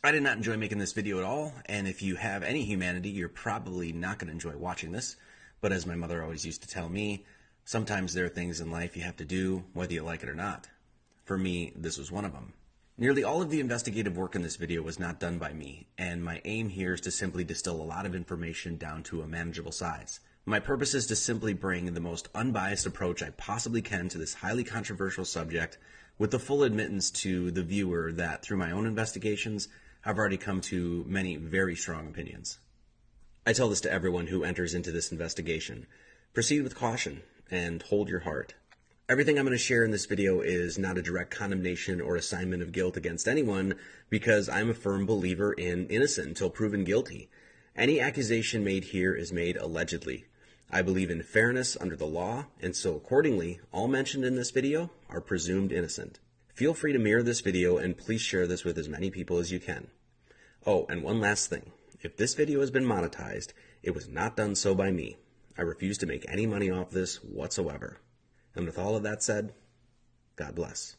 I did not enjoy making this video at all, and if you have any humanity, you're probably not going to enjoy watching this. But as my mother always used to tell me, sometimes there are things in life you have to do whether you like it or not. For me, this was one of them. Nearly all of the investigative work in this video was not done by me, and my aim here is to simply distill a lot of information down to a manageable size. My purpose is to simply bring the most unbiased approach I possibly can to this highly controversial subject, with the full admittance to the viewer that through my own investigations, I've already come to many very strong opinions. I tell this to everyone who enters into this investigation. Proceed with caution and hold your heart. Everything I'm going to share in this video is not a direct condemnation or assignment of guilt against anyone, because I'm a firm believer in innocent until proven guilty. Any accusation made here is made allegedly. I believe in fairness under the law, and so accordingly, all mentioned in this video are presumed innocent. Feel free to mirror this video, and please share this with as many people as you can. Oh, and one last thing. If this video has been monetized, it was not done so by me. I refuse to make any money off this whatsoever. And with all of that said, God bless.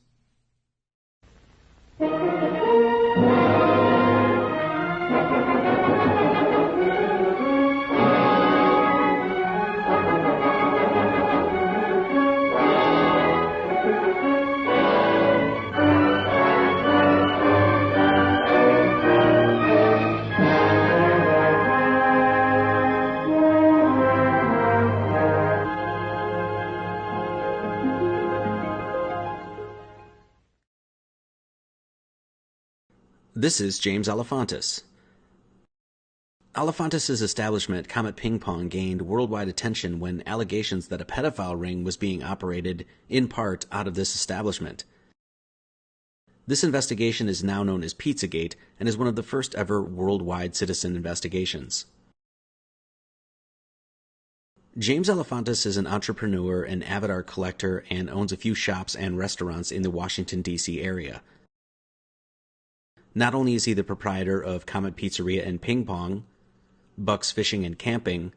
This is James Alefantis. Alefantis' establishment, Comet Ping Pong, gained worldwide attention when allegations that a pedophile ring was being operated, in part, out of this establishment. This investigation is now known as Pizzagate and is one of the first ever worldwide citizen investigations. James Alefantis is an entrepreneur, an avid art collector, and owns a few shops and restaurants in the Washington, D.C. area. Not only is he the proprietor of Comet Pizzeria and Ping Pong, Buck's Fishing and Camping,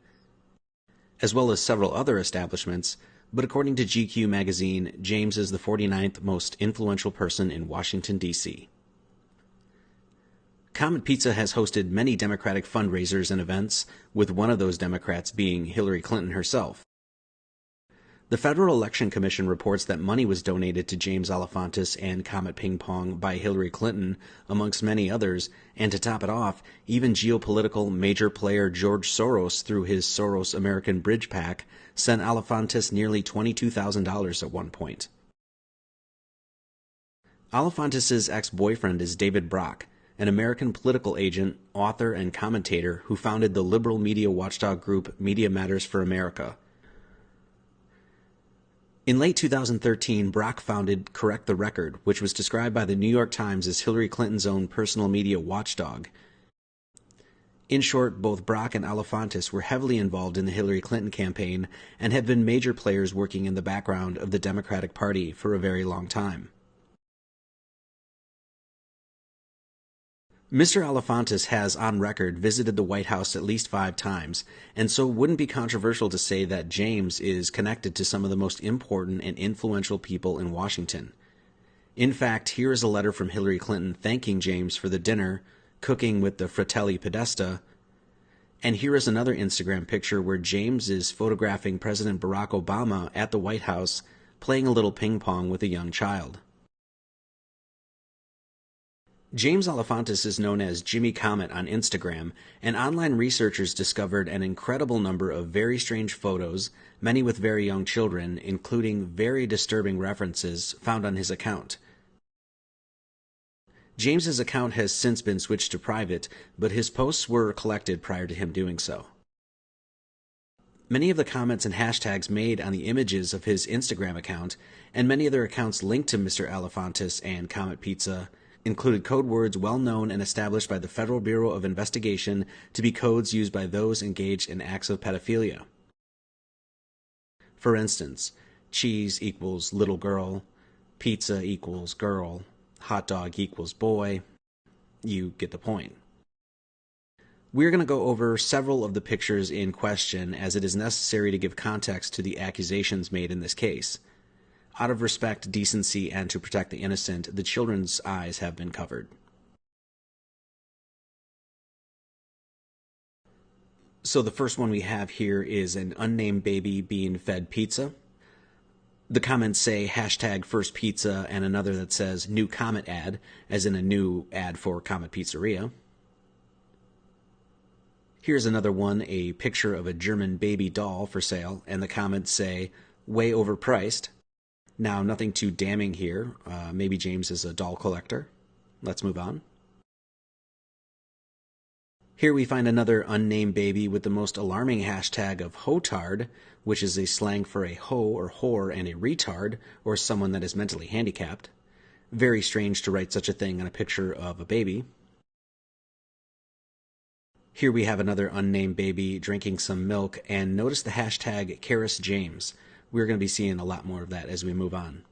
as well as several other establishments, but according to GQ magazine, James is the 49th most influential person in Washington, D.C. Comet Pizza has hosted many Democratic fundraisers and events, with one of those Democrats being Hillary Clinton herself. The Federal Election Commission reports that money was donated to James Alefantis and Comet Ping Pong by Hillary Clinton, amongst many others, and to top it off, even geopolitical major player George Soros, through his Soros American Bridge PAC, sent Alefantis nearly $22,000 at one point. Alefantis' ex-boyfriend is David Brock, an American political agent, author, and commentator who founded the liberal media watchdog group Media Matters for America. In late 2013, Brock founded Correct the Record, which was described by the New York Times as Hillary Clinton's own personal media watchdog. In short, both Brock and Alefantis were heavily involved in the Hillary Clinton campaign and have been major players working in the background of the Democratic Party for a very long time. Mr. Alefantis has, on record, visited the White House at least 5 times, and so it wouldn't be controversial to say that James is connected to some of the most important and influential people in Washington. In fact, here is a letter from Hillary Clinton thanking James for the dinner, cooking with the Fratelli Podesta, and here is another Instagram picture where James is photographing President Barack Obama at the White House playing a little ping pong with a young child. James Alefantis is known as Jimmy Comet on Instagram, and online researchers discovered an incredible number of very strange photos, many with very young children, including very disturbing references found on his account. James's account has since been switched to private, but his posts were collected prior to him doing so. Many of the comments and hashtags made on the images of his Instagram account, and many other accounts linked to Mr. Alefantis and Comet Pizza, included code words well known and established by the Federal Bureau of Investigation to be codes used by those engaged in acts of pedophilia. For instance, cheese equals little girl, pizza equals girl, hot dog equals boy. You get the point. We're going to go over several of the pictures in question, as it is necessary to give context to the accusations made in this case. Out of respect, decency, and to protect the innocent, the children's eyes have been covered. So the first one we have here is an unnamed baby being fed pizza. The comments say hashtag first pizza and another that says new Comet ad, as in a new ad for Comet Pizzeria. Here's another one, a picture of a German baby doll for sale, and the comments say way overpriced. Now, nothing too damning here. Maybe James is a doll collector. Let's move on. Here we find another unnamed baby with the most alarming hashtag of hotard, which is a slang for a hoe or whore and a retard, or someone that is mentally handicapped. Very strange to write such a thing on a picture of a baby. Here we have another unnamed baby drinking some milk, and notice the hashtag Karis James. We're going to be seeing a lot more of that as we move on.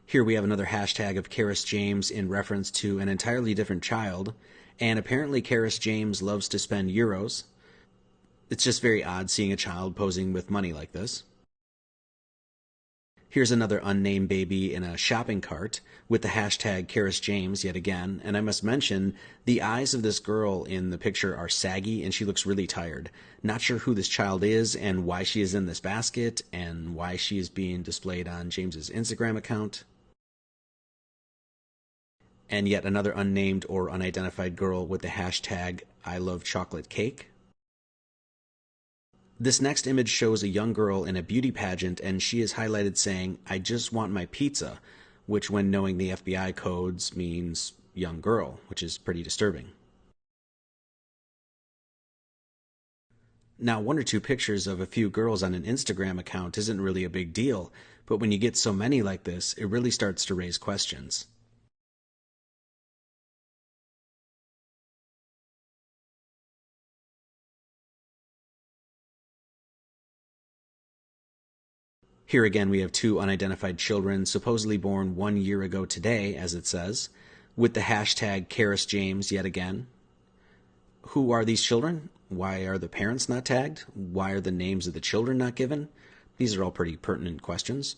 Here we have another hashtag of Karis James in reference to an entirely different child, and apparently Karis James loves to spend euros. It's just very odd seeing a child posing with money like this. Here's another unnamed baby in a shopping cart with the hashtag Karis James yet again, and I must mention the eyes of this girl in the picture are saggy and she looks really tired. Not sure who this child is and why she is in this basket and why she is being displayed on James's Instagram account. And yet another unnamed or unidentified girl with the hashtag I love chocolate cake. This next image shows a young girl in a beauty pageant, and she is highlighted saying, I just want my pizza, which when knowing the FBI codes means young girl, which is pretty disturbing. Now, one or two pictures of a few girls on an Instagram account isn't really a big deal, but when you get so many like this, it really starts to raise questions. Here again we have two unidentified children supposedly born 1 year ago today, as it says, with the hashtag Karis James yet again. Who are these children? Why are the parents not tagged? Why are the names of the children not given? These are all pretty pertinent questions.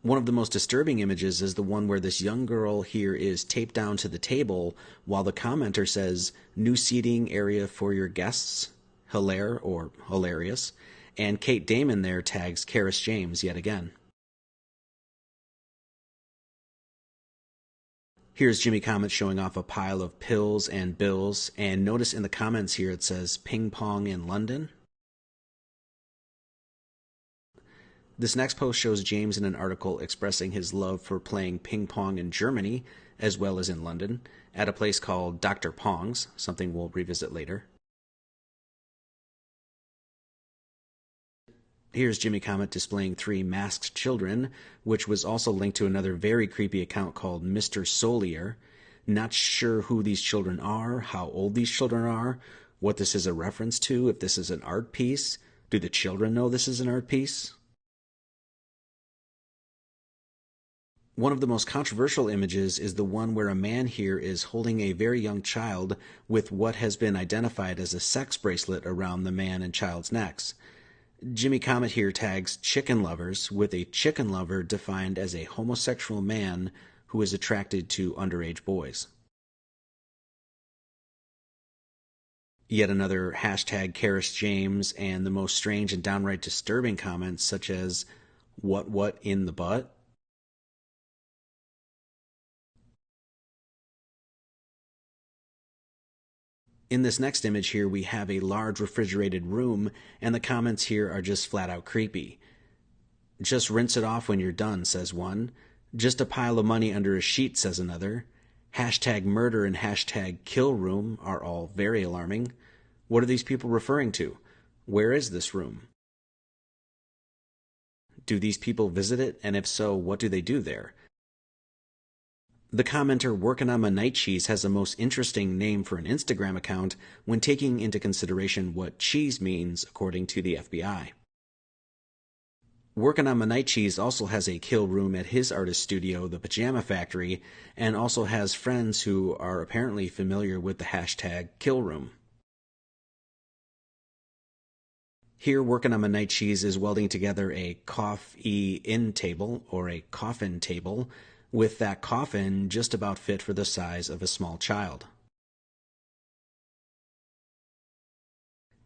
One of the most disturbing images is the one where this young girl here is taped down to the table while the commenter says, new seating area for your guests, hilaire or hilarious, and Kate Damon there tags Karis James yet again. Here's Jimmy Comet showing off a pile of pills and bills, and notice in the comments here it says ping pong in London. This next post shows James in an article expressing his love for playing ping pong in Germany, as well as in London, at a place called Dr. Pong's, something we'll revisit later. Here's Jimmy Comet displaying 3 masked children, which was also linked to another very creepy account called Mr. Solier. Not sure who these children are, how old these children are, what this is a reference to, if this is an art piece. Do the children know this is an art piece? One of the most controversial images is the one where a man here is holding a very young child with what has been identified as a sex bracelet around the man and child's necks. Jimmy Comet here tags chicken lovers, with a chicken lover defined as a homosexual man who is attracted to underage boys. Yet another hashtag Karis James, and the most strange and downright disturbing comments such as, what in the butt? In this next image here, we have a large refrigerated room, and the comments here are just flat out creepy. Just rinse it off when you're done, says one. Just a pile of money under a sheet, says another. Hashtag murder and hashtag kill room are all very alarming. What are these people referring to? Where is this room? Do these people visit it? And if so, what do they do there? The commenter working on my night cheese has a most interesting name for an Instagram account when taking into consideration what cheese means according to the FBI. Working on my night cheese also has a kill room at his artist studio, the Pajama Factory, and also has friends who are apparently familiar with the hashtag kill room. Here, working on my night cheese is welding together a cough-in table, or a coffin table, with that coffin just about fit for the size of a small child.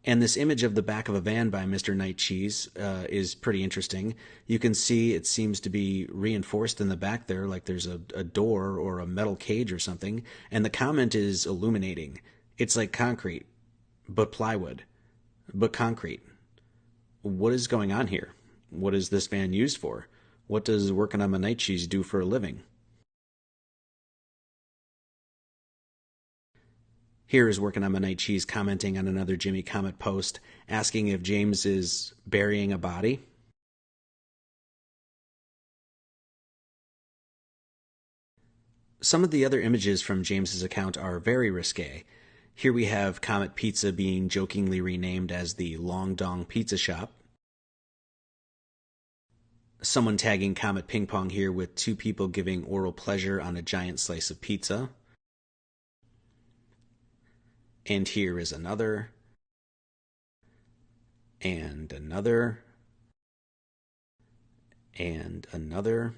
And this image of the back of a van by Mr. Night Cheese is pretty interesting. You can see it seems to be reinforced in the back there, like there's a door or a metal cage or something. And the comment is illuminating. It's like concrete, but plywood, but concrete. What is going on here? What is this van used for? What does working on my night cheese do for a living? Here is working on my night cheese commenting on another Jimmy Comet post, asking if James is burying a body. Some of the other images from James's account are very risque. Here we have Comet Pizza being jokingly renamed as the Long Dong Pizza Shop. Someone tagging Comet Ping Pong here with two people giving oral pleasure on a giant slice of pizza. And here is another. And another. And another.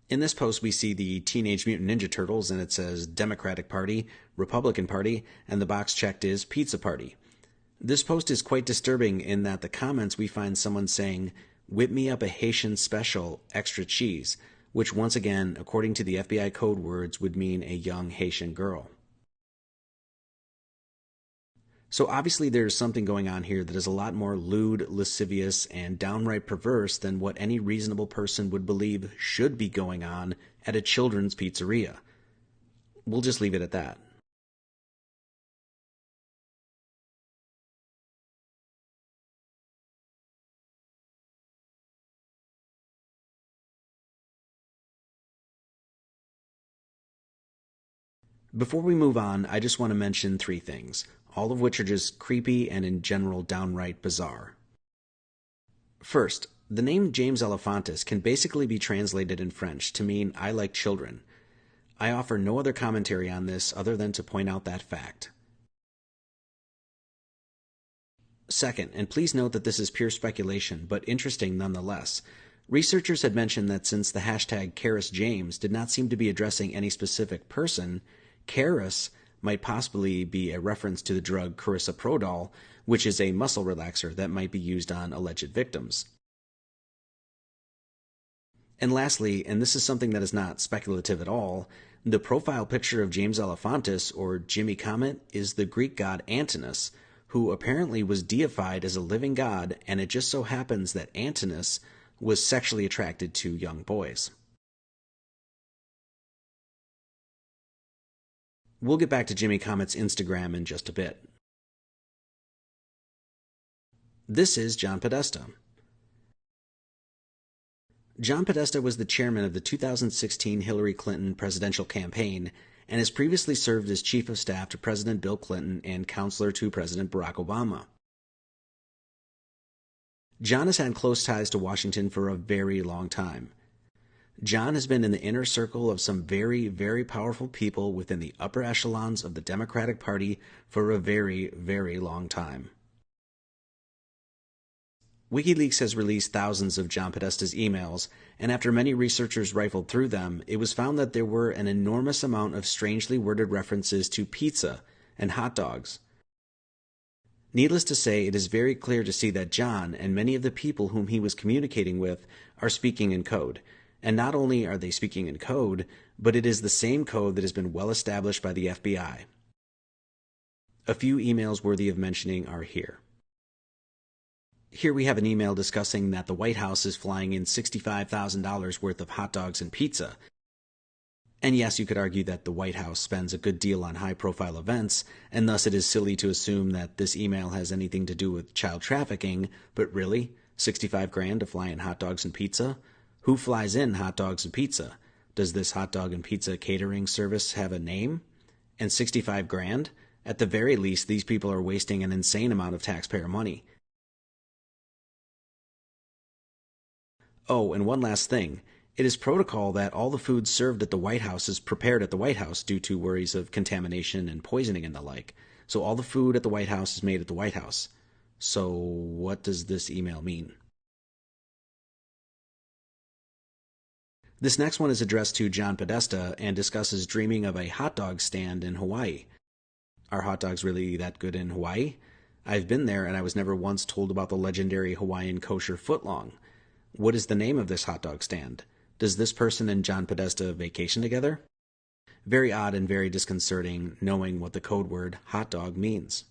In this post, we see the Teenage Mutant Ninja Turtles, and it says Democratic Party, Republican Party, and the box checked is Pizza Party. This post is quite disturbing in that the comments we find someone saying, "Whip me up a Haitian special, extra cheese," which once again, according to the FBI code words, would mean a young Haitian girl. So obviously there's something going on here that is a lot more lewd, lascivious, and downright perverse than what any reasonable person would believe should be going on at a children's pizzeria. We'll just leave it at that. Before we move on, I just want to mention three things, all of which are just creepy and in general downright bizarre. First, the name James Alefantis can basically be translated in French to mean "I like children." I offer no other commentary on this other than to point out that fact. Second, and please note that this is pure speculation, but interesting nonetheless, researchers had mentioned that since the hashtag #CarisJames did not seem to be addressing any specific person, Caris might possibly be a reference to the drug Carisoprodol, which is a muscle relaxer that might be used on alleged victims. And lastly, and this is something that is not speculative at all, the profile picture of James Alefantis, or Jimmy Comet, is the Greek god Antinous, who apparently was deified as a living god, and it just so happens that Antinous was sexually attracted to young boys. We'll get back to Jimmy Comet's Instagram in just a bit. This is John Podesta. John Podesta was the chairman of the 2016 Hillary Clinton presidential campaign and has previously served as chief of staff to President Bill Clinton and counselor to President Barack Obama. John has had close ties to Washington for a very long time. John has been in the inner circle of some very, very powerful people within the upper echelons of the Democratic Party for a very, very long time. WikiLeaks has released thousands of John Podesta's emails, and after many researchers rifled through them, it was found that there were an enormous amount of strangely worded references to pizza and hot dogs. Needless to say, it is very clear to see that John and many of the people whom he was communicating with are speaking in code. And not only are they speaking in code, but it is the same code that has been well established by the FBI. A few emails worthy of mentioning are here. Here we have an email discussing that the White House is flying in $65,000 worth of hot dogs and pizza. And yes, you could argue that the White House spends a good deal on high-profile events, and thus it is silly to assume that this email has anything to do with child trafficking, but really? $65,000 to fly in hot dogs and pizza? Who flies in hot dogs and pizza? Does this hot dog and pizza catering service have a name? And $65,000? At the very least, these people are wasting an insane amount of taxpayer money. Oh, and one last thing. It is protocol that all the food served at the White House is prepared at the White House due to worries of contamination and poisoning and the like. So all the food at the White House is made at the White House. So what does this email mean? This next one is addressed to John Podesta and discusses dreaming of a hot dog stand in Hawaii. Are hot dogs really that good in Hawaii? I've been there and I was never once told about the legendary Hawaiian kosher footlong. What is the name of this hot dog stand? Does this person and John Podesta vacation together? Very odd and very disconcerting knowing what the code word hot dog means.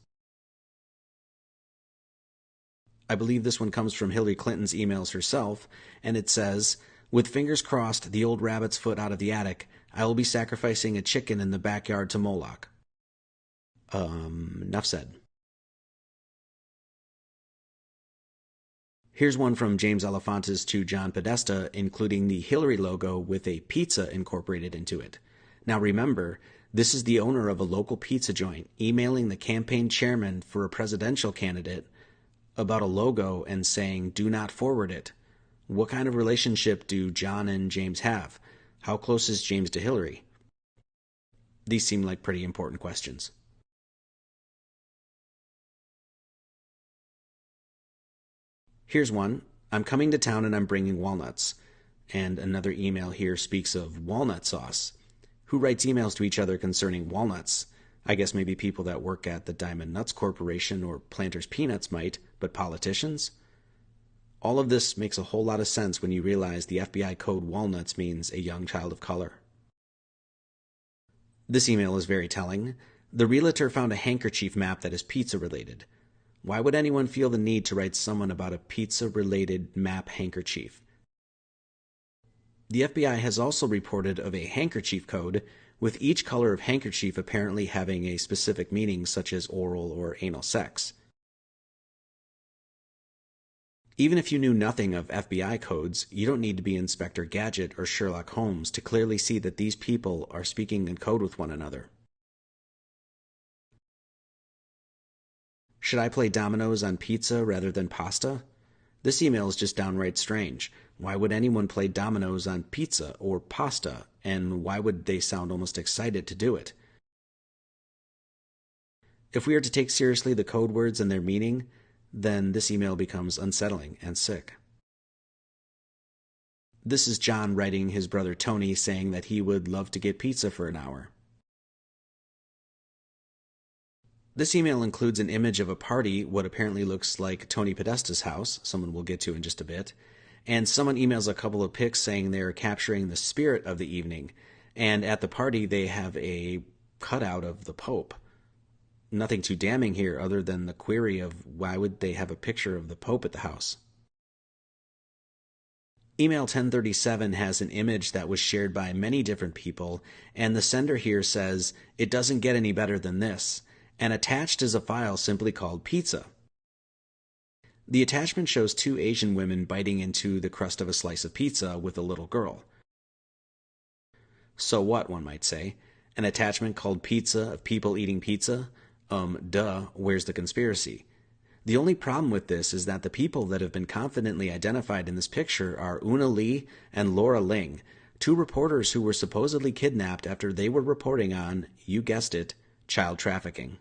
I believe this one comes from Hillary Clinton's emails herself, and it says, "With fingers crossed, the old rabbit's foot out of the attic, I will be sacrificing a chicken in the backyard to Moloch." Enough said. Here's one from James Alefantis to John Podesta, including the Hillary logo with a pizza incorporated into it. Now remember, this is the owner of a local pizza joint emailing the campaign chairman for a presidential candidate about a logo and saying, "Do not forward it." What kind of relationship do John and James have? How close is James to Hillary? These seem like pretty important questions. Here's one. "I'm coming to town and I'm bringing walnuts." And another email here speaks of walnut sauce. Who writes emails to each other concerning walnuts? I guess maybe people that work at the Diamond Nuts Corporation or Planters Peanuts might, but politicians? All of this makes a whole lot of sense when you realize the FBI code walnuts means a young child of color. This email is very telling. The realtor found a handkerchief map that is pizza related. Why would anyone feel the need to write someone about a pizza-related map handkerchief? The FBI has also reported of a handkerchief code, with each color of handkerchief apparently having a specific meaning such as oral or anal sex. Even if you knew nothing of FBI codes, you don't need to be Inspector Gadget or Sherlock Holmes to clearly see that these people are speaking in code with one another. Should I play dominoes on pizza rather than pasta? This email is just downright strange. Why would anyone play dominoes on pizza or pasta, and why would they sound almost excited to do it? If we are to take seriously the code words and their meaning, then this email becomes unsettling and sick. This is John writing his brother Tony saying that he would love to get pizza for an hour. This email includes an image of a party, what apparently looks like Tony Podesta's house, someone we'll get to in just a bit, and someone emails a couple of pics saying they're capturing the spirit of the evening, and at the party they have a cutout of the Pope. Nothing too damning here other than the query of why would they have a picture of the Pope at the house. Email 1037 has an image that was shared by many different people, and the sender here says, "It doesn't get any better than this," and attached is a file simply called pizza. The attachment shows two Asian women biting into the crust of a slice of pizza with a little girl. So what, one might say? An attachment called pizza of people eating pizza? Where's the conspiracy? The only problem with this is that the people that have been confidently identified in this picture are Una Lee and Laura Ling, two reporters who were supposedly kidnapped after they were reporting on, you guessed it, child trafficking.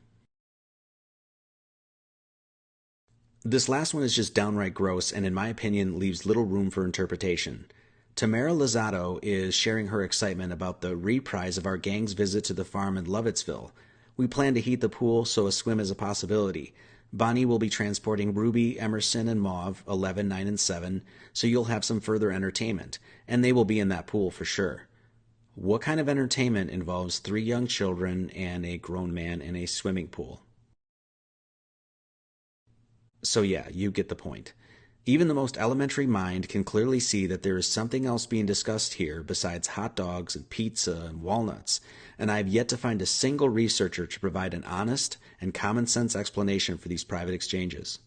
This last one is just downright gross and in my opinion leaves little room for interpretation. Tamara Lozado is sharing her excitement about the reprise of our gang's visit to the farm in Lovettsville. We plan to heat the pool so a swim is a possibility. Bonnie will be transporting Ruby, Emerson, and Mauve, 11, 9, and 7, so you'll have some further entertainment, and they will be in that pool for sure. What kind of entertainment involves 3 young children and a grown man in a swimming pool? So yeah, you get the point. Even the most elementary mind can clearly see that there is something else being discussed here besides hot dogs and pizza and walnuts, and I have yet to find a single researcher to provide an honest and common sense explanation for these private exchanges.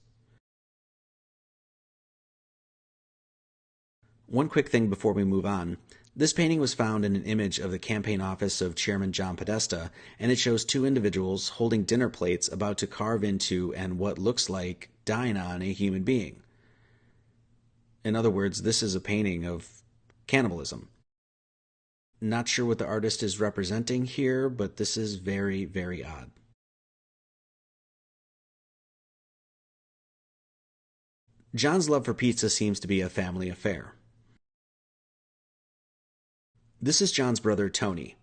One quick thing before we move on. This painting was found in an image of the campaign office of Chairman John Podesta, and it shows 2 individuals holding dinner plates about to carve into and what looks like dine on a human being. In other words, this is a painting of cannibalism. Not sure what the artist is representing here, but this is very, very odd. John's love for pizza seems to be a family affair. This is John's brother Tony.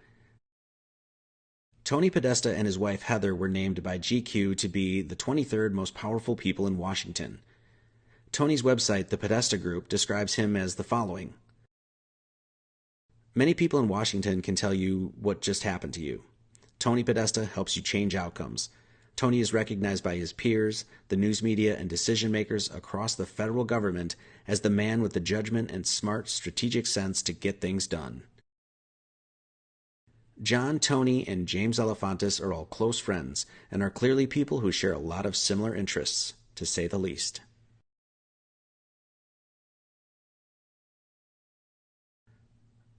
Tony Podesta and his wife Heather were named by GQ to be the 23rd most powerful people in Washington. Tony's website, the Podesta Group, describes him as the following. Many people in Washington can tell you what just happened to you. Tony Podesta helps you change outcomes. Tony is recognized by his peers, the news media, and decision makers across the federal government as the man with the judgment and smart, strategic sense to get things done. John, Tony, and James Alefantis are all close friends and are clearly people who share a lot of similar interests, to say the least.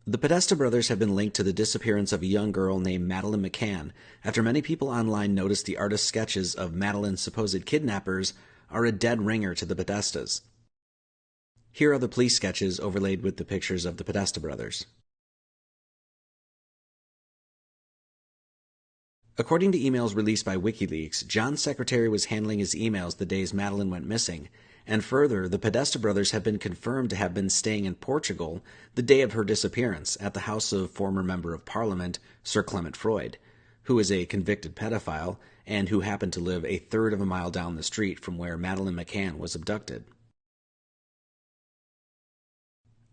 The Podesta brothers have been linked to the disappearance of a young girl named Madeleine McCann after many people online noticed the artist's sketches of Madeleine's supposed kidnappers are a dead ringer to the Podestas. Here are the police sketches overlaid with the pictures of the Podesta brothers. According to emails released by WikiLeaks, John's secretary was handling his emails the days Madeleine went missing, and further, the Podesta brothers have been confirmed to have been staying in Portugal the day of her disappearance at the house of former Member of Parliament Sir Clement Freud, who is a convicted pedophile and who happened to live a third of a mile down the street from where Madeleine McCann was abducted.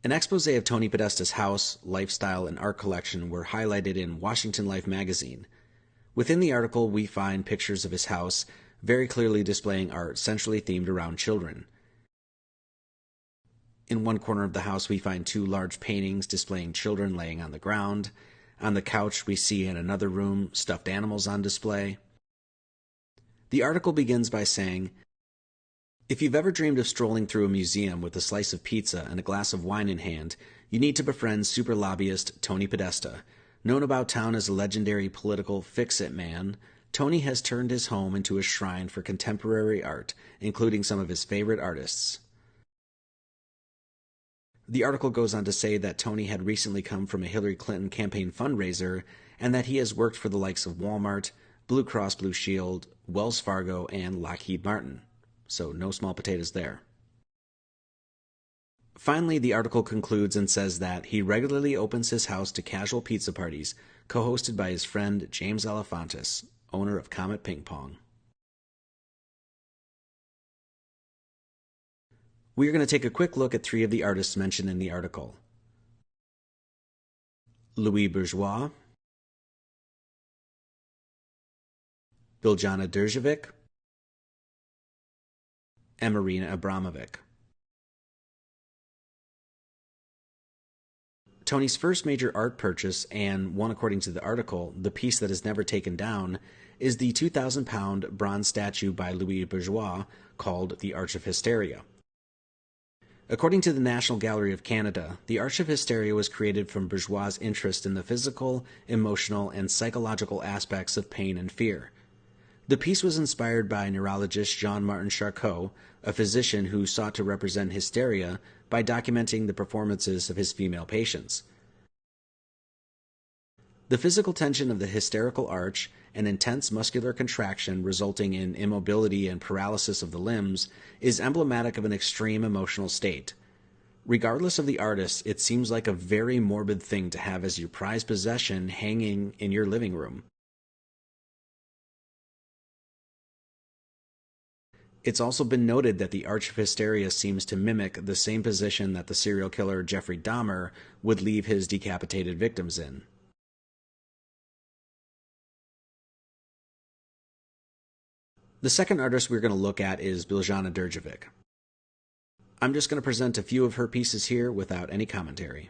An expose of Tony Podesta's house, lifestyle, and art collection were highlighted in Washington Life magazine. Within the article, we find pictures of his house, very clearly displaying art centrally themed around children. In one corner of the house, we find two large paintings displaying children laying on the ground. On the couch, we see in another room stuffed animals on display. The article begins by saying, "If you've ever dreamed of strolling through a museum with a slice of pizza and a glass of wine in hand, you need to befriend super lobbyist Tony Podesta. Known about town as a legendary political fix-it man, Tony has turned his home into a shrine for contemporary art, including some of his favorite artists." The article goes on to say that Tony had recently come from a Hillary Clinton campaign fundraiser and that he has worked for the likes of Walmart, Blue Cross Blue Shield, Wells Fargo, and Lockheed Martin. So no small potatoes there. Finally, the article concludes and says that he regularly opens his house to casual pizza parties, co-hosted by his friend James Alefantis, owner of Comet Ping Pong. We are going to take a quick look at three of the artists mentioned in the article. Louis Bourgeois, Biljana Đurđević, and Marina Abramovic. Tony's first major art purchase, and one according to the article, the piece that is never taken down, is the 2,000-pound bronze statue by Louis Bourgeois called the Arch of Hysteria. According to the National Gallery of Canada, the Arch of Hysteria was created from Bourgeois' interest in the physical, emotional, and psychological aspects of pain and fear. The piece was inspired by neurologist Jean-Martin Charcot, a physician who sought to represent hysteria by documenting the performances of his female patients. The physical tension of the hysterical arch and intense muscular contraction resulting in immobility and paralysis of the limbs is emblematic of an extreme emotional state. Regardless of the artist, it seems like a very morbid thing to have as your prized possession hanging in your living room. It's also been noted that the Arch of Hysteria seems to mimic the same position that the serial killer Jeffrey Dahmer would leave his decapitated victims in. The second artist we're going to look at is Biljana Đurđević. I'm just going to present a few of her pieces here without any commentary.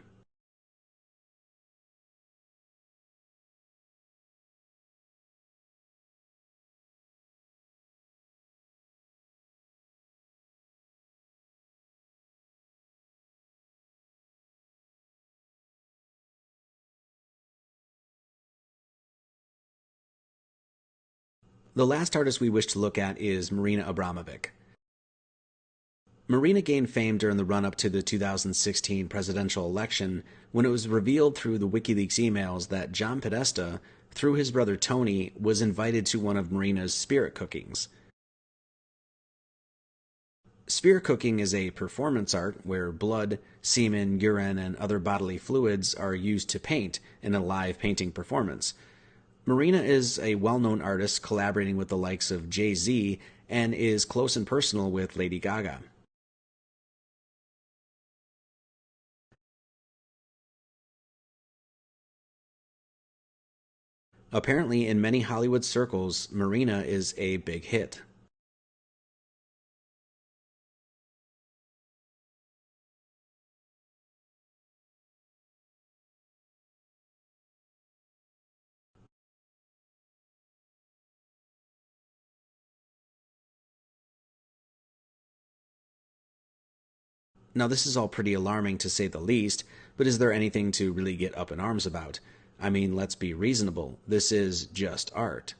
The last artist we wish to look at is Marina Abramovic. Marina gained fame during the run-up to the 2016 presidential election when it was revealed through the WikiLeaks emails that John Podesta, through his brother Tony, was invited to one of Marina's spirit cookings. Spirit cooking is a performance art where blood, semen, urine, and other bodily fluids are used to paint in a live painting performance. Marina is a well-known artist collaborating with the likes of Jay-Z and is close and personal with Lady Gaga. Apparently, in many Hollywood circles, Marina is a big hit. Now, this is all pretty alarming to say the least, but is there anything to really get up in arms about? I mean, let's be reasonable. This is just art.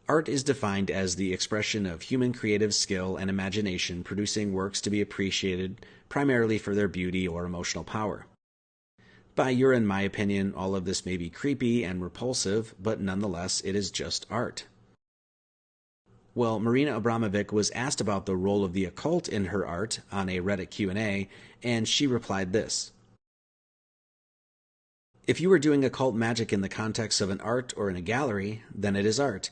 Art is defined as the expression of human creative skill and imagination producing works to be appreciated primarily for their beauty or emotional power. By your and my opinion, all of this may be creepy and repulsive, but nonetheless, it is just art. Well, Marina Abramovic was asked about the role of the occult in her art on a Reddit Q&A, and she replied this: "If you are doing occult magic in the context of an art or in a gallery, then it is art.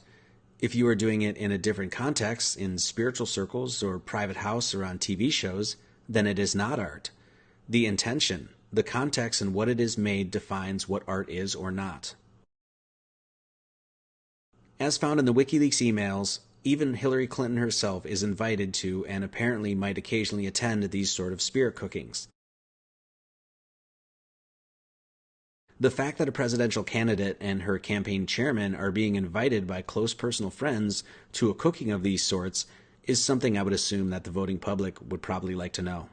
If you are doing it in a different context, in spiritual circles or private house or on TV shows, then it is not art. The intention, the context, and what it is made defines what art is or not." As found in the WikiLeaks emails, even Hillary Clinton herself is invited to and apparently might occasionally attend these sort of spirit cookings. The fact that a presidential candidate and her campaign chairman are being invited by close personal friends to a cooking of these sorts is something I would assume that the voting public would probably like to know.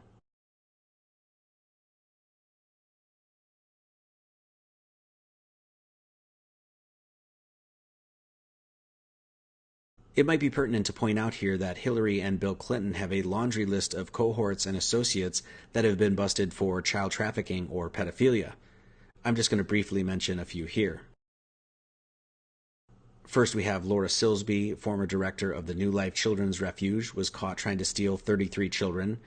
It might be pertinent to point out here that Hillary and Bill Clinton have a laundry list of cohorts and associates that have been busted for child trafficking or pedophilia. I'm just going to briefly mention a few here. First, we have Laura Silsby, former director of the New Life Children's Refuge, was caught trying to steal 33 children.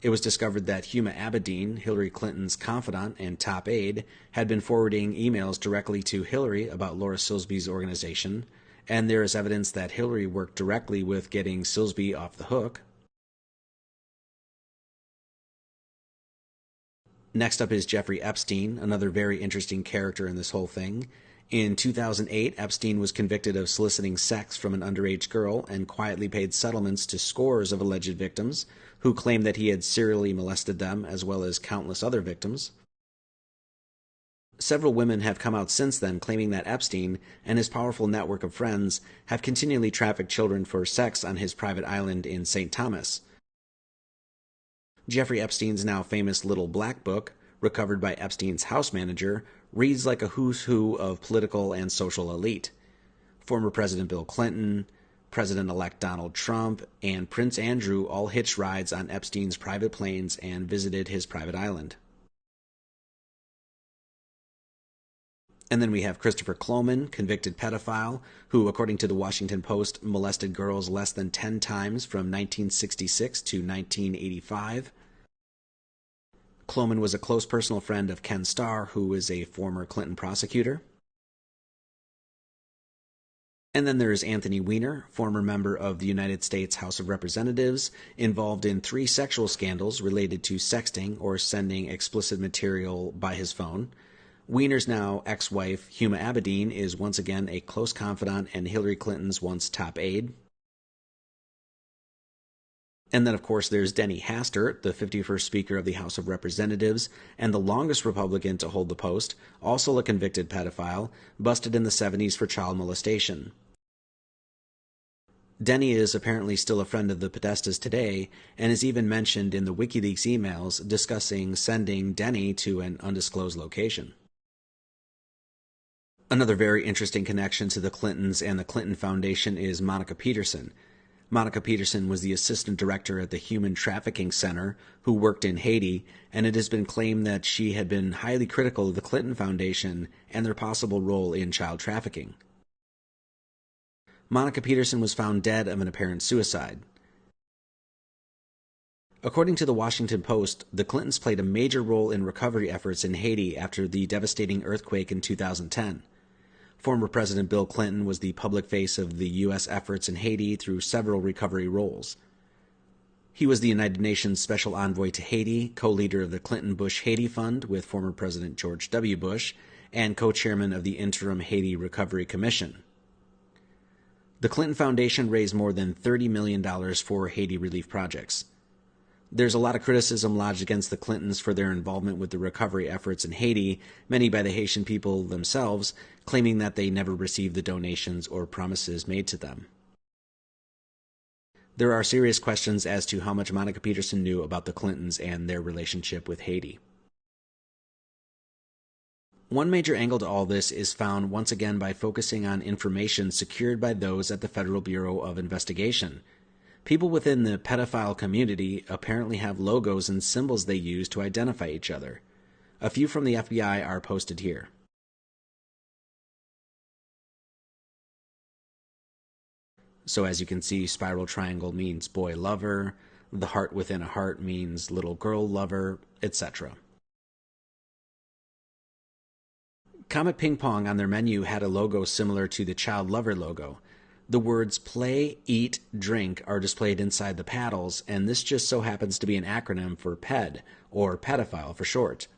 It was discovered that Huma Abedin, Hillary Clinton's confidant and top aide, had been forwarding emails directly to Hillary about Laura Silsby's organization, and there is evidence that Hillary worked directly with getting Silsby off the hook. Next up is Jeffrey Epstein, another very interesting character in this whole thing. In 2008, Epstein was convicted of soliciting sex from an underage girl and quietly paid settlements to scores of alleged victims who claimed that he had serially molested them as well as countless other victims. Several women have come out since then claiming that Epstein and his powerful network of friends have continually trafficked children for sex on his private island in St. Thomas. Jeffrey Epstein's now famous Little Black Book, recovered by Epstein's house manager, reads like a who's who of political and social elite. Former President Bill Clinton, President-elect Donald Trump, and Prince Andrew all hitched rides on Epstein's private planes and visited his private island. And then we have Christopher Kloman, convicted pedophile, who, according to the Washington Post, molested girls less than 10 times from 1966 to 1985. Kloman was a close personal friend of Ken Starr, who is a former Clinton prosecutor. And then there is Anthony Weiner, former member of the United States House of Representatives, involved in 3 sexual scandals related to sexting or sending explicit material by his phone. Weiner's now ex-wife, Huma Abedin, is once again a close confidant and Hillary Clinton's once top aide. And then, of course, there's Denny Hastert, the 51st Speaker of the House of Representatives and the longest Republican to hold the post, also a convicted pedophile, busted in the 70s for child molestation. Denny is apparently still a friend of the Podestas today, and is even mentioned in the WikiLeaks emails discussing sending Denny to an undisclosed location. Another very interesting connection to the Clintons and the Clinton Foundation is Monica Peterson. Monica Peterson was the assistant director at the Human Trafficking Center, who worked in Haiti, and it has been claimed that she had been highly critical of the Clinton Foundation and their possible role in child trafficking. Monica Peterson was found dead of an apparent suicide. According to the Washington Post, the Clintons played a major role in recovery efforts in Haiti after the devastating earthquake in 2010. Former President Bill Clinton was the public face of the U.S. efforts in Haiti through several recovery roles. He was the United Nations Special Envoy to Haiti, co-leader of the Clinton-Bush Haiti Fund with former President George W. Bush, and co-chairman of the Interim Haiti Recovery Commission. The Clinton Foundation raised more than $30 million for Haiti relief projects. There's a lot of criticism lodged against the Clintons for their involvement with the recovery efforts in Haiti, many by the Haitian people themselves, claiming that they never received the donations or promises made to them. There are serious questions as to how much Monica Peterson knew about the Clintons and their relationship with Haiti. One major angle to all this is found once again by focusing on information secured by those at the Federal Bureau of Investigation. People within the pedophile community apparently have logos and symbols they use to identify each other. A few from the FBI are posted here. So as you can see, spiral triangle means boy lover, the heart within a heart means little girl lover, etc. Comet Ping Pong on their menu had a logo similar to the Child Lover logo. The words play, eat, drink are displayed inside the paddles, and this just so happens to be an acronym for PED, or pedophile for short.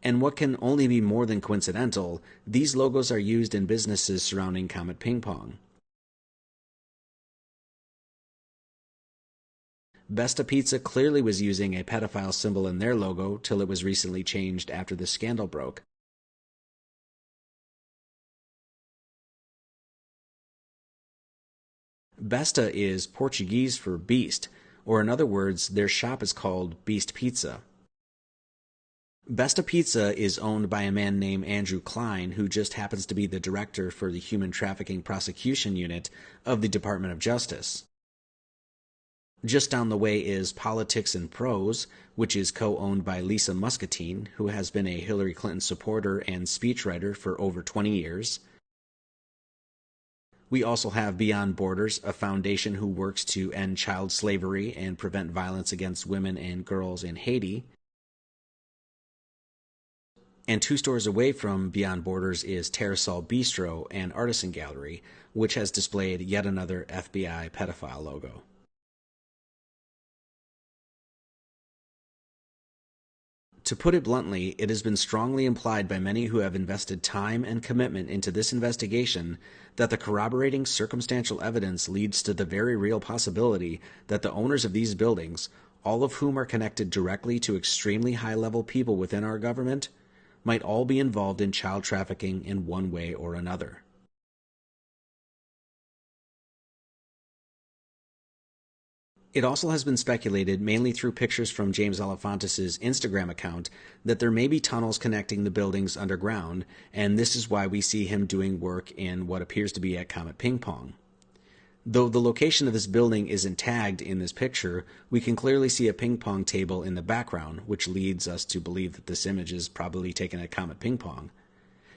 And what can only be more than coincidental, these logos are used in businesses surrounding Comet Ping Pong. Besta Pizza clearly was using a pedophile symbol in their logo till it was recently changed after the scandal broke. Besta is Portuguese for beast, or in other words, their shop is called Beast Pizza. Besta Pizza is owned by a man named Andrew Klein, who just happens to be the director for the Human Trafficking Prosecution Unit of the Department of Justice. Just down the way is Politics and Prose, which is co-owned by Lisa Muscatine, who has been a Hillary Clinton supporter and speechwriter for over 20 years. We also have Beyond Borders, a foundation who works to end child slavery and prevent violence against women and girls in Haiti. And 2 stores away from Beyond Borders is Terrasol Bistro and Artisan Gallery, which has displayed yet another FBI pedophile logo. To put it bluntly, it has been strongly implied by many who have invested time and commitment into this investigation that the corroborating circumstantial evidence leads to the very real possibility that the owners of these buildings, all of whom are connected directly to extremely high-level people within our government, might all be involved in child trafficking in one way or another. It also has been speculated, mainly through pictures from James Alefantis' Instagram account, that there may be tunnels connecting the buildings underground, and this is why we see him doing work in what appears to be at Comet Ping Pong. Though the location of this building isn't tagged in this picture, we can clearly see a ping pong table in the background, which leads us to believe that this image is probably taken at Comet Ping Pong.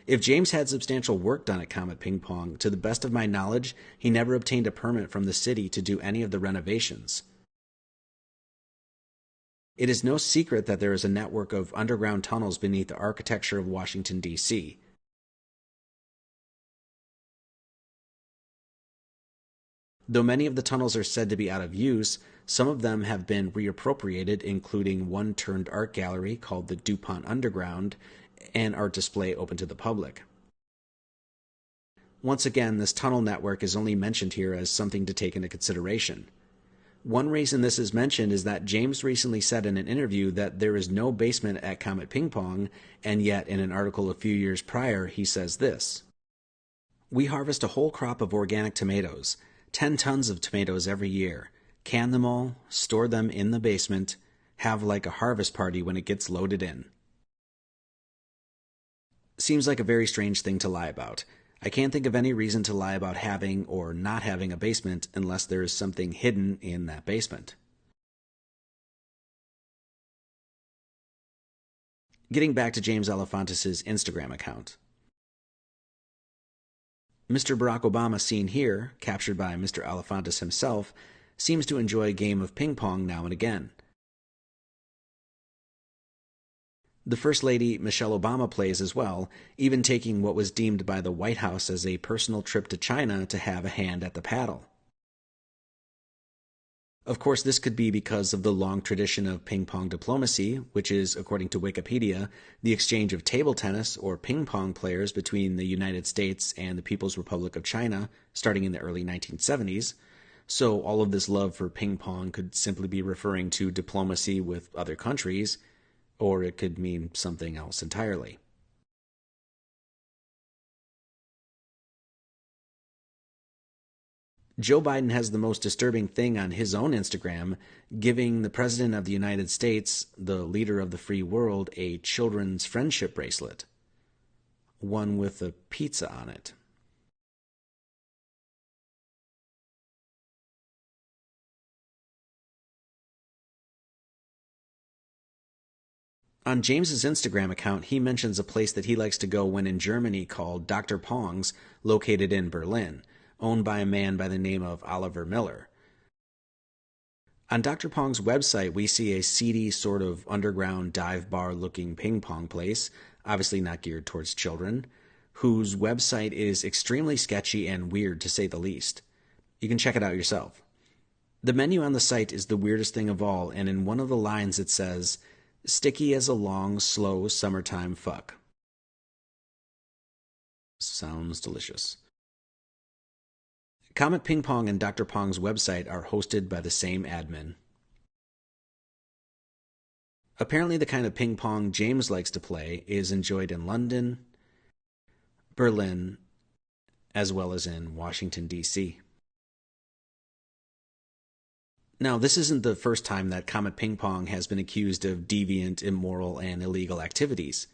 If James had substantial work done at Comet Ping Pong, to the best of my knowledge, he never obtained a permit from the city to do any of the renovations. It is no secret that there is a network of underground tunnels beneath the architecture of Washington, D.C. Though many of the tunnels are said to be out of use, some of them have been reappropriated, including one turned art gallery called the DuPont Underground, and art display open to the public. Once again, this tunnel network is only mentioned here as something to take into consideration. One reason this is mentioned is that James recently said in an interview that there is no basement at Comet Ping Pong, and yet in an article a few years prior he says this: "We harvest a whole crop of organic tomatoes, 10 tons of tomatoes every year, can them all, store them in the basement, have like a harvest party when it gets loaded in." Seems like a very strange thing to lie about. I can't think of any reason to lie about having or not having a basement unless there is something hidden in that basement. Getting back to James Alefantis' Instagram account. Mr. Barack Obama, seen here, captured by Mr. Alefantis himself, seems to enjoy a game of ping pong now and again. The First Lady, Michelle Obama, plays as well, even taking what was deemed by the White House as a personal trip to China to have a hand at the paddle. Of course, this could be because of the long tradition of ping pong diplomacy, which is, according to Wikipedia, the exchange of table tennis or ping pong players between the United States and the People's Republic of China starting in the early 1970s. So, all of this love for ping pong could simply be referring to diplomacy with other countries, or it could mean something else entirely. Joe Biden has the most disturbing thing on his own Instagram, giving the President of the United States, the leader of the free world, a children's friendship bracelet. One with a pizza on it. On James's Instagram account, he mentions a place that he likes to go when in Germany called Dr. Pong's, located in Berlin, owned by a man by the name of Oliver Miller. On Dr. Pong's website, we see a seedy, sort of underground dive bar looking ping pong place, obviously not geared towards children, whose website is extremely sketchy and weird to say the least. You can check it out yourself. The menu on the site is the weirdest thing of all, and in one of the lines it says, "Sticky as a long, slow summertime fuck." Sounds delicious. Comet Ping Pong and Dr. Pong's website are hosted by the same admin. Apparently, the kind of ping pong James likes to play is enjoyed in London, Berlin, as well as in Washington, D.C. Now, this isn't the first time that Comet Ping Pong has been accused of deviant, immoral, and illegal activities.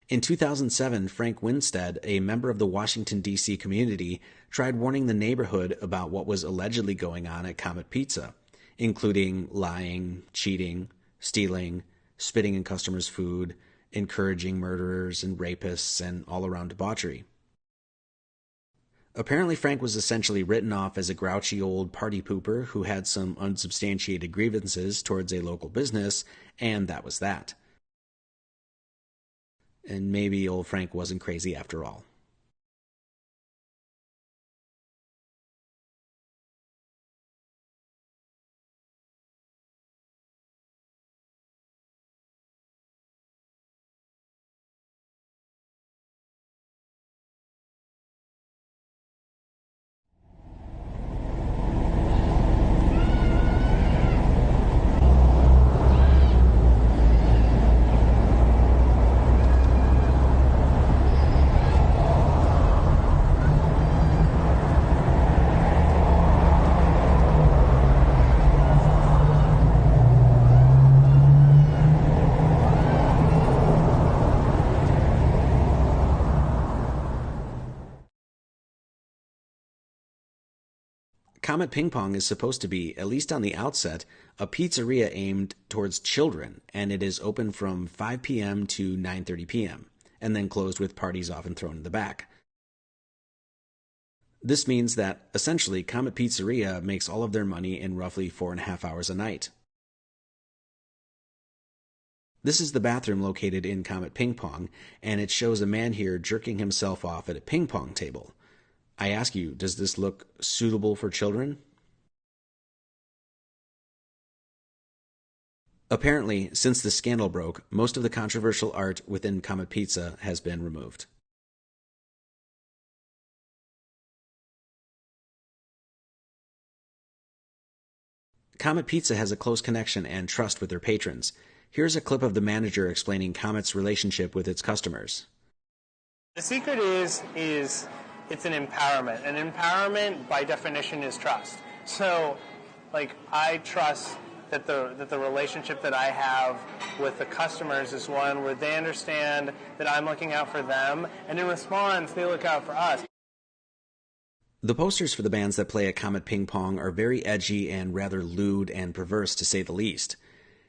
In 2007, Frank Winstead, a member of the Washington, D.C. community, tried warning the neighborhood about what was allegedly going on at Comet Pizza, including lying, cheating, stealing, spitting in customers' food, encouraging murderers and rapists, and all-around debauchery. Apparently, Frank was essentially written off as a grouchy old party pooper who had some unsubstantiated grievances towards a local business, and that was that. And maybe old Frank wasn't crazy after all. Comet Ping Pong is supposed to be, at least on the outset, a pizzeria aimed towards children, and it is open from 5 p.m. to 9:30 p.m., and then closed with parties often thrown in the back. This means that, essentially, Comet Pizzeria makes all of their money in roughly 4.5 hours a night. This is the bathroom located in Comet Ping Pong, and it shows a man here jerking himself off at a ping pong table. I ask you, does this look suitable for children? Apparently, since the scandal broke, most of the controversial art within Comet Pizza has been removed. Comet Pizza has a close connection and trust with their patrons. Here's a clip of the manager explaining Comet's relationship with its customers. The secret is it's an empowerment. An empowerment, by definition, is trust. So, I trust that the relationship that I have with the customers is one where they understand that I'm looking out for them, and in response, they look out for us. The posters for the bands that play at Comet Ping Pong are very edgy and rather lewd and perverse, to say the least.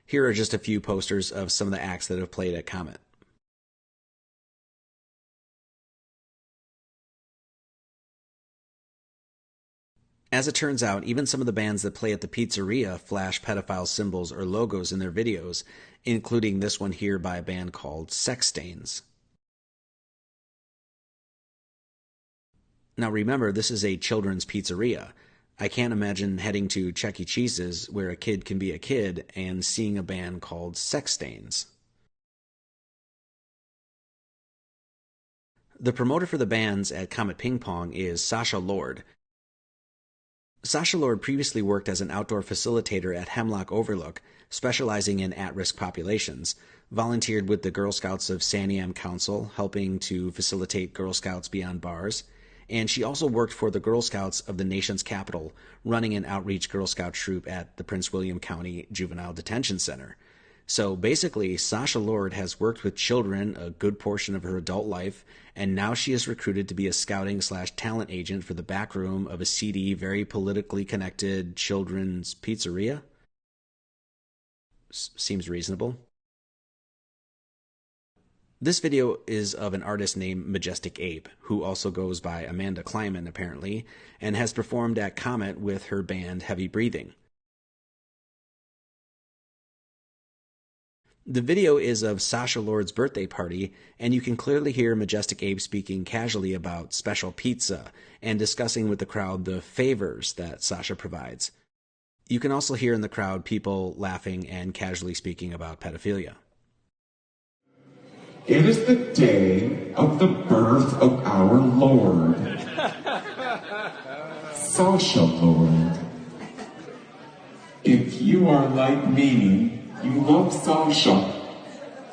Here are just a few posters of some of the acts that have played at Comet. As it turns out, even some of the bands that play at the pizzeria flash pedophile symbols or logos in their videos, including this one here by a band called Sex Stains. Now remember, this is a children's pizzeria. I can't imagine heading to Chuck E. Cheese's, where a kid can be a kid, and seeing a band called Sex Stains. The promoter for the bands at Comet Ping Pong is Sasha Lord. Sasha Lord previously worked as an outdoor facilitator at Hemlock Overlook, specializing in at-risk populations, volunteered with the Girl Scouts of Santiam Council, helping to facilitate Girl Scouts beyond bars, and she also worked for the Girl Scouts of the nation's capital, running an outreach Girl Scout troop at the Prince William County Juvenile Detention Center. So basically, Sasha Lord has worked with children a good portion of her adult life, and now she is recruited to be a scouting/talent agent for the back room of a seedy, very politically connected children's pizzeria? Seems reasonable. This video is of an artist named Majestic Ape, who also goes by Amanda Kleiman apparently, and has performed at Comet with her band Heavy Breathing. The video is of Sasha Lord's birthday party, and you can clearly hear Majestic Ape speaking casually about special pizza and discussing with the crowd the favors that Sasha provides. You can also hear in the crowd people laughing and casually speaking about pedophilia. It is the day of the birth of our Lord, Sasha Lord. If you are like me, you love Sasha,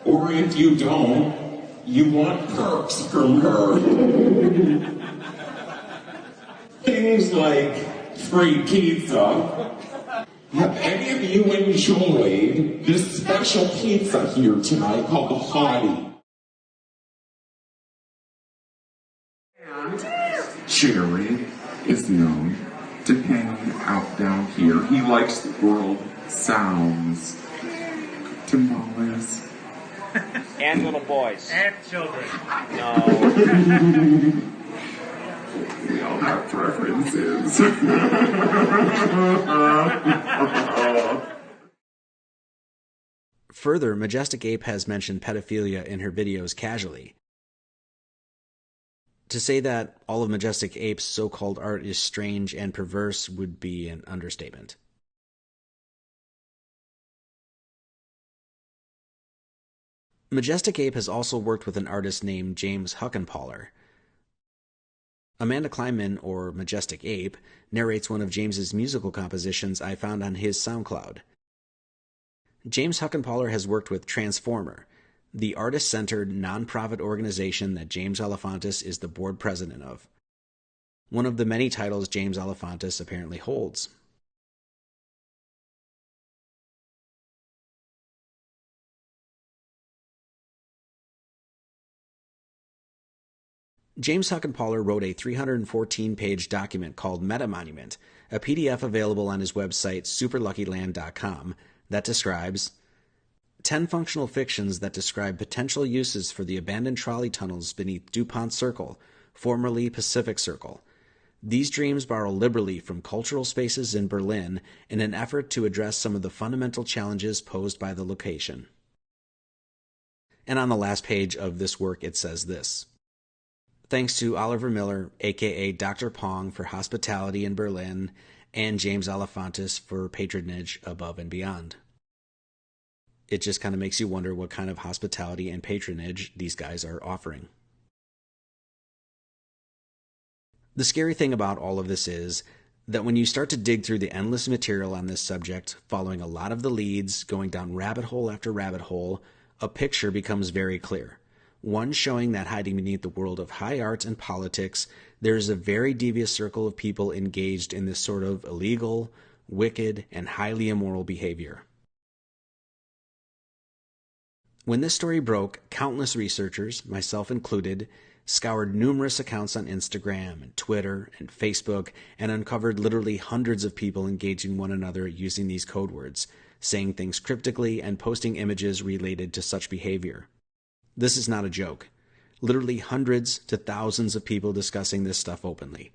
or if you don't, you want perks from her. Things like free pizza. Have any of you enjoyed this special pizza here tonight called the Hottie? And Jerry is known to hang out down here. He likes the world sounds. Tamales. And little boys. And children. No. We all have preferences. Further, Majestic Ape has mentioned pedophilia in her videos casually. To say that all of Majestic Ape's so-called art is strange and perverse would be an understatement. Majestic Ape has also worked with an artist named James Huckenpaller. Amanda Kleiman, or Majestic Ape, narrates one of James's musical compositions I found on his SoundCloud. James Huckenpaller has worked with Transformer, the artist-centered, non-profit organization that James Alefantis is the board president of. One of the many titles James Alefantis apparently holds. James Huckenpaller wrote a 314-page document called Metamonument, a PDF available on his website superluckyland.com that describes 10 functional fictions that describe potential uses for the abandoned trolley tunnels beneath DuPont Circle, formerly Pacific Circle. These dreams borrow liberally from cultural spaces in Berlin in an effort to address some of the fundamental challenges posed by the location. And on the last page of this work it says this: thanks to Oliver Miller, aka Dr. Pong, for hospitality in Berlin, and James Alefantis for patronage above and beyond. It just kind of makes you wonder what kind of hospitality and patronage these guys are offering. The scary thing about all of this is that when you start to dig through the endless material on this subject, following a lot of the leads, going down rabbit hole after rabbit hole, a picture becomes very clear. One showing that hiding beneath the world of high art and politics, there is a very devious circle of people engaged in this sort of illegal, wicked, and highly immoral behavior. When this story broke, countless researchers, myself included, scoured numerous accounts on Instagram and Twitter and Facebook and uncovered literally hundreds of people engaging one another using these code words, saying things cryptically and posting images related to such behavior. This is not a joke. Literally hundreds to thousands of people discussing this stuff openly.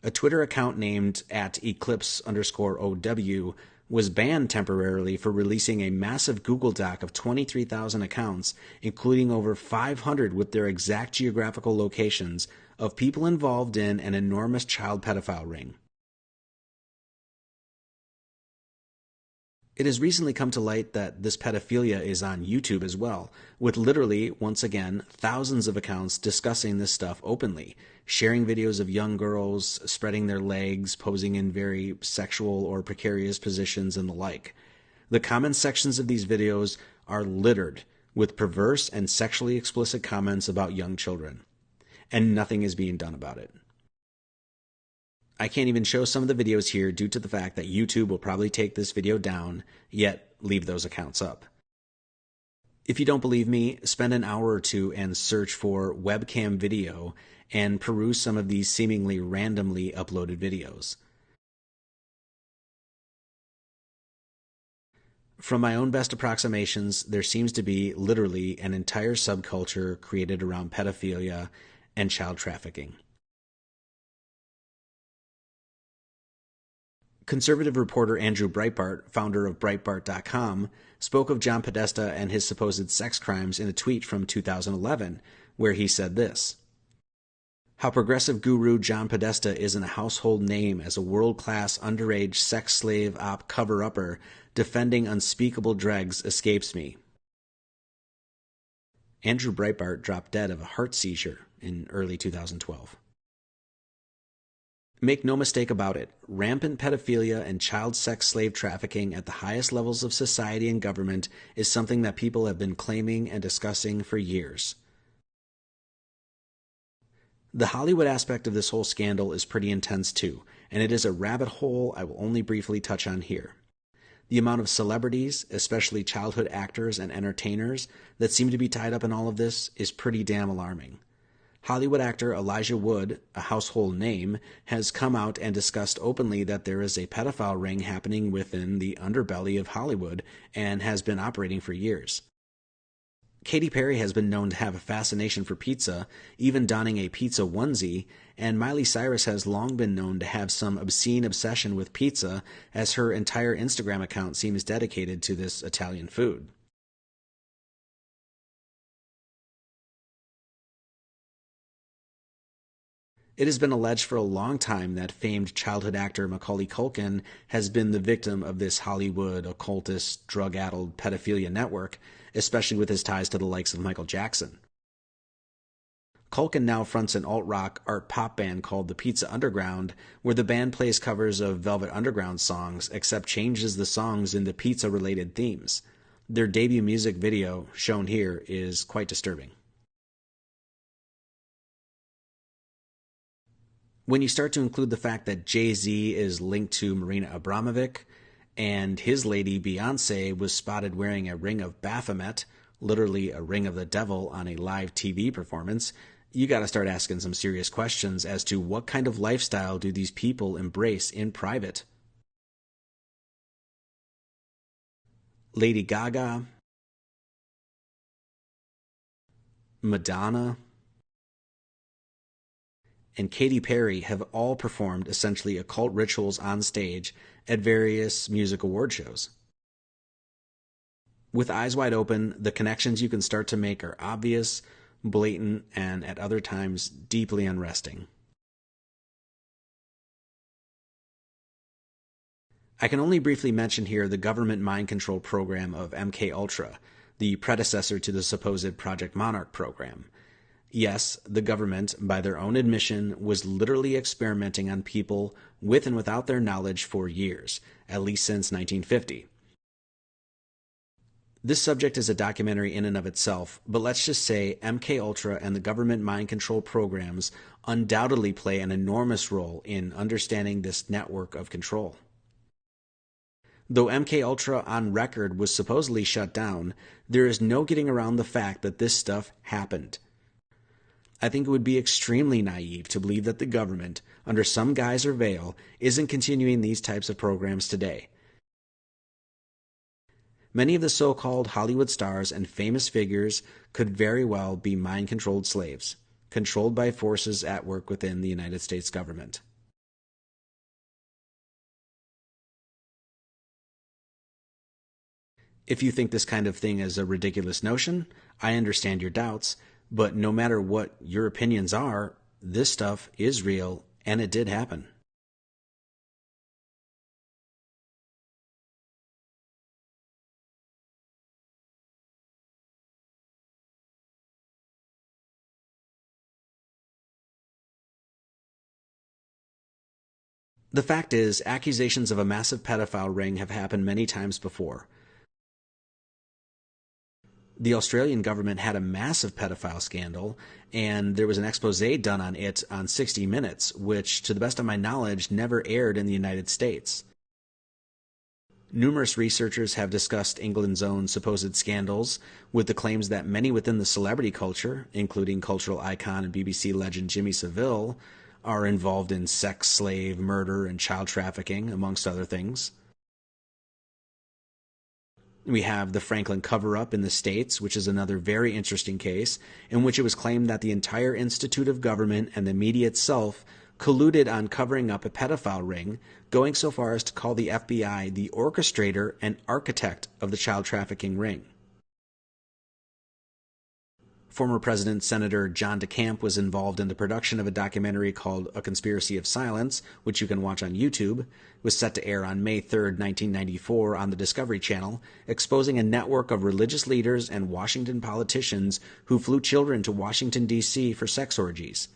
A Twitter account named @eclipse_OW was banned temporarily for releasing a massive Google Doc of 23,000 accounts, including over 500 with their exact geographical locations of people involved in an enormous child pedophile ring. It has recently come to light that this pedophilia is on YouTube as well, with literally, once again, thousands of accounts discussing this stuff openly, sharing videos of young girls spreading their legs, posing in very sexual or precarious positions, and the like. The comment sections of these videos are littered with perverse and sexually explicit comments about young children, and nothing is being done about it. I can't even show some of the videos here due to the fact that YouTube will probably take this video down, yet leave those accounts up. If you don't believe me, spend an hour or two and search for webcam video and peruse some of these seemingly randomly uploaded videos. From my own best approximations, there seems to be literally an entire subculture created around pedophilia and child trafficking. Conservative reporter Andrew Breitbart, founder of Breitbart.com, spoke of John Podesta and his supposed sex crimes in a tweet from 2011, where he said this: "How progressive guru John Podesta isn't a household name as a world-class underage sex slave op cover-upper defending unspeakable dregs escapes me." Andrew Breitbart dropped dead of a heart seizure in early 2012. Make no mistake about it, rampant pedophilia and child sex slave trafficking at the highest levels of society and government is something that people have been claiming and discussing for years. The Hollywood aspect of this whole scandal is pretty intense too, and it is a rabbit hole I will only briefly touch on here. The amount of celebrities, especially childhood actors and entertainers, that seem to be tied up in all of this is pretty damn alarming. Hollywood actor Elijah Wood, a household name, has come out and discussed openly that there is a pedophile ring happening within the underbelly of Hollywood and has been operating for years. Katy Perry has been known to have a fascination for pizza, even donning a pizza onesie, and Miley Cyrus has long been known to have some obscene obsession with pizza, as her entire Instagram account seems dedicated to this Italian food. It has been alleged for a long time that famed childhood actor Macaulay Culkin has been the victim of this Hollywood, occultist, drug-addled pedophilia network, especially with his ties to the likes of Michael Jackson. Culkin now fronts an alt-rock art-pop band called the Pizza Underground, where the band plays covers of Velvet Underground songs, except changes the songs into pizza-related themes. Their debut music video, shown here, is quite disturbing. When you start to include the fact that Jay-Z is linked to Marina Abramovic, and his lady Beyonce was spotted wearing a ring of Baphomet, literally a ring of the devil, on a live TV performance, you gotta start asking some serious questions as to what kind of lifestyle do these people embrace in private. Lady Gaga, Madonna, and Katy Perry have all performed essentially occult rituals on stage at various music award shows. With eyes wide open, the connections you can start to make are obvious, blatant, and at other times deeply unresting. I can only briefly mention here the government mind control program of MKUltra, the predecessor to the supposed Project Monarch program. Yes, the government, by their own admission, was literally experimenting on people with and without their knowledge for years, at least since 1950. This subject is a documentary in and of itself, but let's just say MKUltra and the government mind control programs undoubtedly play an enormous role in understanding this network of control. Though MKUltra on record was supposedly shut down, there is no getting around the fact that this stuff happened. I think it would be extremely naive to believe that the government, under some guise or veil, isn't continuing these types of programs today. Many of the so-called Hollywood stars and famous figures could very well be mind-controlled slaves, controlled by forces at work within the United States government. If you think this kind of thing is a ridiculous notion, I understand your doubts, but no matter what your opinions are, this stuff is real and it did happen. The fact is, accusations of a massive pedophile ring have happened many times before. The Australian government had a massive pedophile scandal, and there was an expose done on it on 60 Minutes, which, to the best of my knowledge, never aired in the United States. Numerous researchers have discussed England's own supposed scandals, with the claims that many within the celebrity culture, including cultural icon and BBC legend Jimmy Savile, are involved in sex, slave, murder, and child trafficking, amongst other things. We have the Franklin cover-up in the States, which is another very interesting case, in which it was claimed that the entire institute of government and the media itself colluded on covering up a pedophile ring, going so far as to call the FBI the orchestrator and architect of the child trafficking ring. Former President Senator John DeCamp was involved in the production of a documentary called A Conspiracy of Silence, which you can watch on YouTube. It was set to air on May 3, 1994 on the Discovery Channel, exposing a network of religious leaders and Washington politicians who flew children to Washington, D.C. for sex orgies.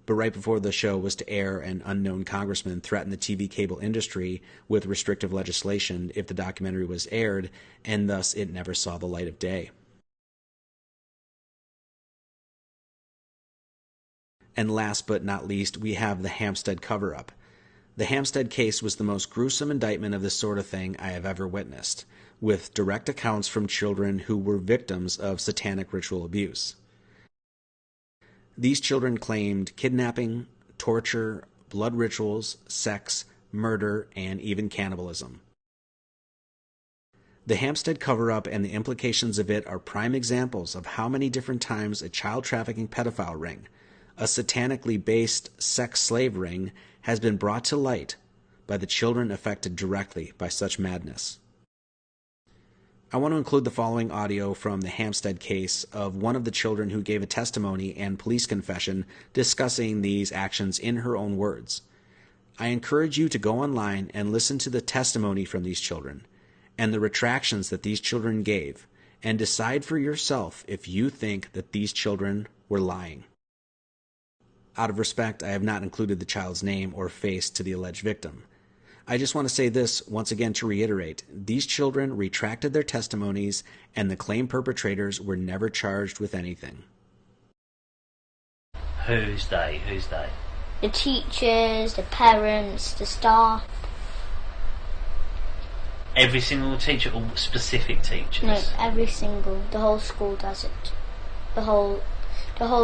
But right before the show was to air, an unknown congressman threatened the TV cable industry with restrictive legislation if the documentary was aired, and thus it never saw the light of day. And last but not least, we have the Hampstead cover-up. The Hampstead case was the most gruesome indictment of this sort of thing I have ever witnessed, with direct accounts from children who were victims of satanic ritual abuse. These children claimed kidnapping, torture, blood rituals, sex, murder, and even cannibalism. The Hampstead cover-up and the implications of it are prime examples of how many different times a child trafficking pedophile ring, a satanically based sex slave ring, has been brought to light by the children affected directly by such madness. I want to include the following audio from the Hampstead case of one of the children who gave a testimony and police confession discussing these actions in her own words. I encourage you to go online and listen to the testimony from these children and the retractions that these children gave, and decide for yourself if you think that these children were lying. Out of respect, I have not included the child's name or face to the alleged victim. I just want to say this once again to reiterate. These children retracted their testimonies, and the claim perpetrators were never charged with anything. Who's they? Who's they? The teachers, the parents, the staff. Every single teacher or specific teachers? No, the whole school does it. The whole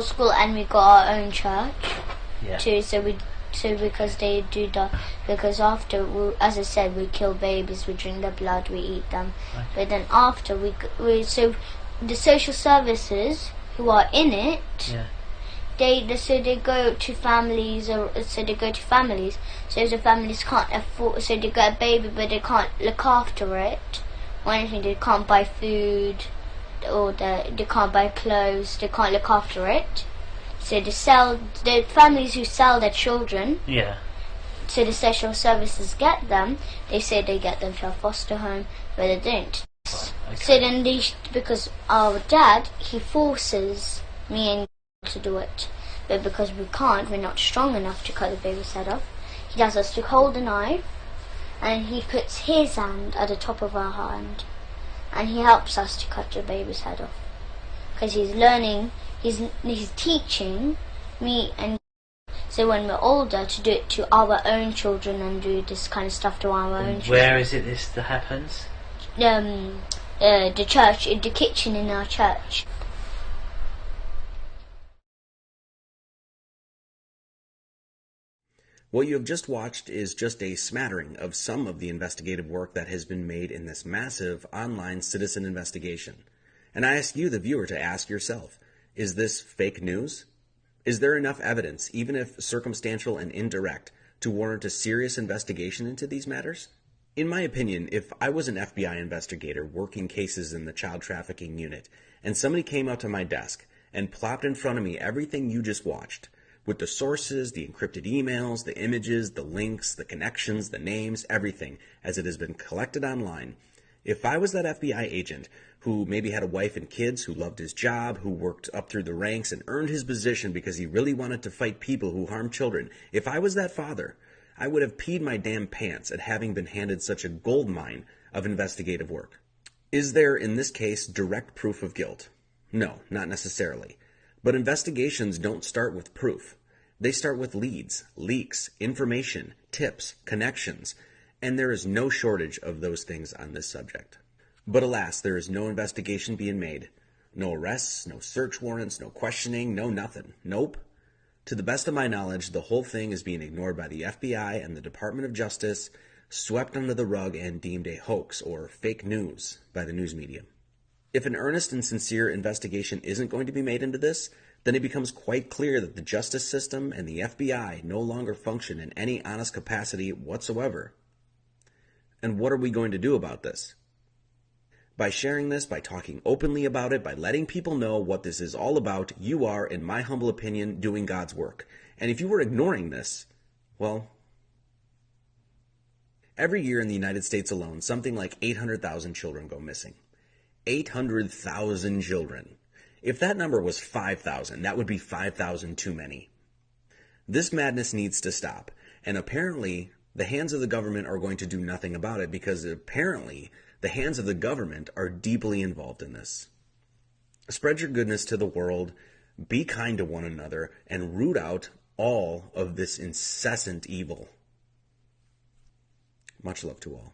school, and we got our own church too. Because they do that, because after as I said, we kill babies, we drink their blood, we eat them. Okay. But then after so the social services who are in it, they go to families, so the families can't afford, so they get a baby but they can't look after it or anything. They can't buy food, or they can't buy clothes, they can't look after it. So the families who sell their children, so the social services get them, they say they get them to a foster home, but they don't. Okay. So then because our dad, he forces me and to do it, but because we can't, we're not strong enough to cut the baby's head off, he does us to hold a knife, and he puts his hand at the top of our hand, and he helps us to cut the baby's head off, because he's learning, he's teaching me, and so when we're older, to do it to our own children and do this kind of stuff to our own children. Where is it this that happens? The church, in the kitchen in our church. What you have just watched is just a smattering of some of the investigative work that has been made in this massive online citizen investigation. And I ask you, the viewer, to ask yourself, is this fake news? Is there enough evidence, even if circumstantial and indirect, to warrant a serious investigation into these matters? In my opinion, if I was an FBI investigator working cases in the child trafficking unit, and somebody came up to my desk and plopped in front of me everything you just watched, with the sources, the encrypted emails, the images, the links, the connections, the names, everything, as it has been collected online, if I was that FBI agent who maybe had a wife and kids, who loved his job, who worked up through the ranks and earned his position because he really wanted to fight people who harm children, if I was that father, I would have peed my damn pants at having been handed such a gold mine of investigative work. Is there, in this case, direct proof of guilt? No, not necessarily. But investigations don't start with proof. They start with leads, leaks, information, tips, connections, and there is no shortage of those things on this subject. But alas, there is no investigation being made. No arrests, no search warrants, no questioning, no nothing. Nope. To the best of my knowledge, the whole thing is being ignored by the FBI and the Department of Justice, swept under the rug and deemed a hoax or fake news by the news media. If an earnest and sincere investigation isn't going to be made into this, then it becomes quite clear that the justice system and the FBI no longer function in any honest capacity whatsoever. And what are we going to do about this? By sharing this, by talking openly about it, by letting people know what this is all about, you are, in my humble opinion, doing God's work. And if you were ignoring this, well, every year in the United States alone, something like 800,000 children go missing. 800,000 children. If that number was 5,000, that would be 5,000 too many. This madness needs to stop. And apparently, the hands of the government are going to do nothing about it because apparently the hands of the government are deeply involved in this. Spread your goodness to the world, be kind to one another, and root out all of this incessant evil. Much love to all.